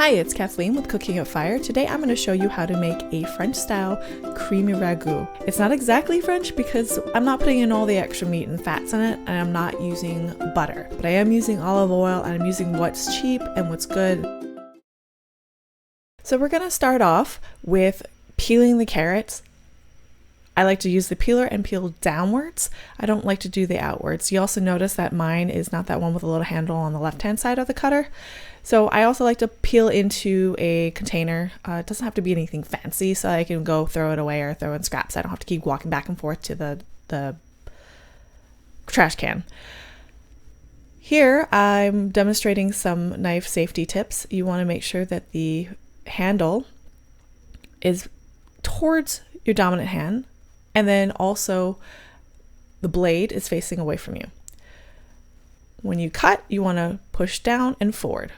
Hi, it's Kathleen with Cooking at Fire. Today I'm going to show you how to make a French-style creamy ragout. It's not exactly French because I'm not putting in all the extra meat and fats in it, and I'm not using butter. But I am using olive oil, and I'm using what's cheap and what's good. So we're going to start off with peeling the carrots. I like to use the peeler and peel downwards. I don't like to do the outwards. You also notice that mine is not that one with a little handle on the left-hand side of the cutter. So I also like to peel into a container. It doesn't have to be anything fancy, so I can go throw it away or throw in scraps. I don't have to keep walking back and forth to the trash can. Here I'm demonstrating some knife safety tips. You want to make sure that the handle is towards your dominant hand, and then also the blade is facing away from you. When you cut, you want to push down and forward,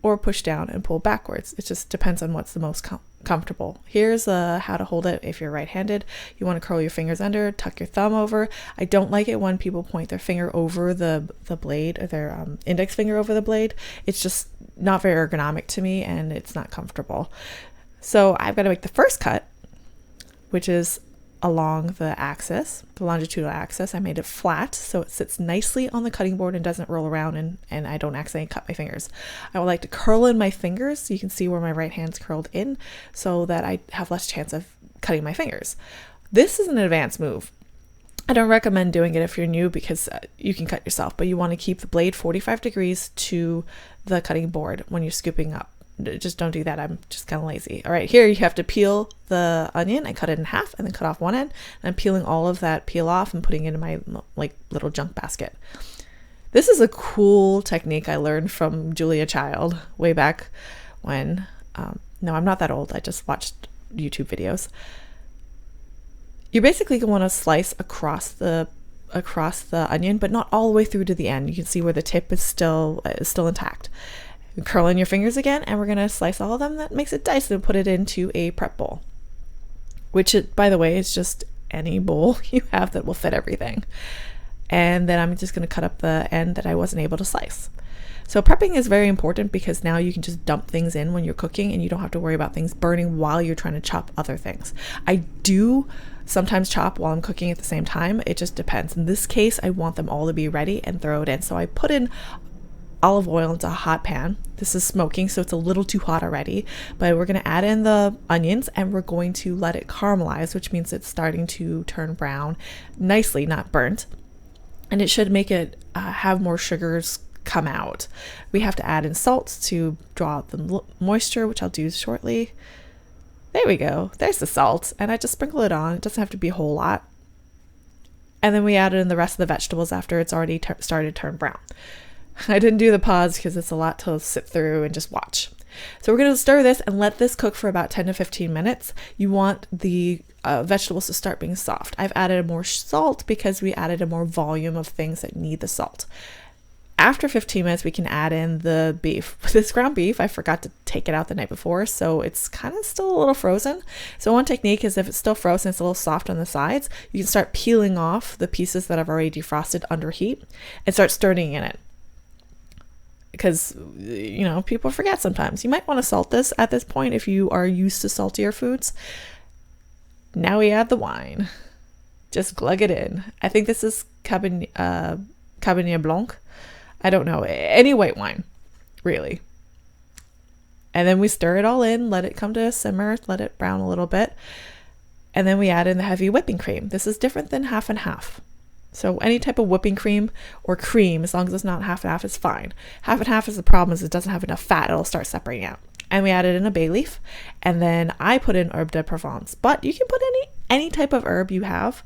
or push down and pull backwards. It just depends on what's the most comfortable. Here's how to hold it if you're right-handed. You want to curl your fingers under, tuck your thumb over. I don't like it when people point their finger over the blade, or their index finger over the blade. It's just not very ergonomic to me, and it's not comfortable. So I've got to make the first cut, which is along the axis, the longitudinal axis. I made it flat so it sits nicely on the cutting board and doesn't roll around and I don't accidentally cut my fingers. I would like to curl in my fingers so you can see where my right hand's curled in so that I have less chance of cutting my fingers. This is an advanced move. I don't recommend doing it if you're new because you can cut yourself, but you want to keep the blade 45 degrees to the cutting board when you're scooping up. Just don't do that. I'm just kind of lazy. All right, here you have to peel the onion. I cut it in half and then cut off one end. And I'm peeling all of that peel off and putting it in my little junk basket. This is a cool technique I learned from Julia Child way back when. No, I'm not that old. I just watched YouTube videos. You basically want to slice across the onion, but not all the way through to the end. You can see where the tip is still intact. Curl in your fingers again, and we're going to slice all of them. That makes it diced and put it into a prep bowl, which, by the way, is just any bowl you have that will fit everything. And then I'm just going to cut up the end that I wasn't able to slice. So prepping is very important because now you can just dump things in when you're cooking and you don't have to worry about things burning while you're trying to chop other things. I do sometimes chop while I'm cooking at the same time. It just depends. In this case, I want them all to be ready and throw it in. So I put in olive oil into a hot pan. This is smoking, so it's a little too hot already, but we're going to add in the onions and we're going to let it caramelize, which means it's starting to turn brown nicely, not burnt, and it should make it have more sugars come out. We have to add in salt to draw out the moisture, which I'll do shortly. There we go. There's the salt, and I just sprinkle it on. It doesn't have to be a whole lot. And then we add in the rest of the vegetables after it's already started to turn brown. I didn't do the pause because it's a lot to sit through and just watch. So we're going to stir this and let this cook for about 10 to 15 minutes. You want the vegetables to start being soft. I've added more salt because we added a more volume of things that need the salt. After 15 minutes, we can add in the beef. With this ground beef, I forgot to take it out the night before, so it's kind of still a little frozen. So one technique is if it's still frozen, it's a little soft on the sides, you can start peeling off the pieces that have already defrosted under heat and start stirring in it. Because, you know, people forget sometimes. You might want to salt this at this point if you are used to saltier foods. Now we add the wine. Just glug it in. I think this is Cabernet Blanc. I don't know. Any white wine, really. And then we stir it all in, let it come to a simmer, let it brown a little bit. And then we add in the heavy whipping cream. This is different than half and half. So any type of whipping cream or cream, as long as it's not half and half, is fine. Half and half is the problem is it doesn't have enough fat. It'll start separating out. And we added in a bay leaf. And then I put in herbe de Provence. But you can put any type of herb you have.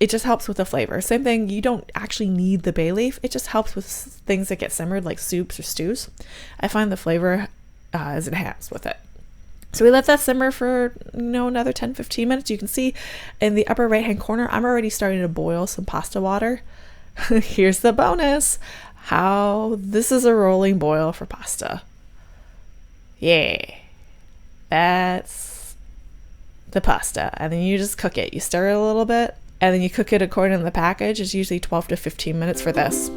It just helps with the flavor. Same thing, you don't actually need the bay leaf. It just helps with things that get simmered like soups or stews. I find the flavor is enhanced with it. So we let that simmer for, another 10-15 minutes. You can see in the upper right-hand corner, I'm already starting to boil some pasta water. Here's the bonus. How this is a rolling boil for pasta. Yeah, that's the pasta. And then you just cook it. You stir it a little bit, and then you cook it according to the package. It's usually 12 to 15 minutes for this.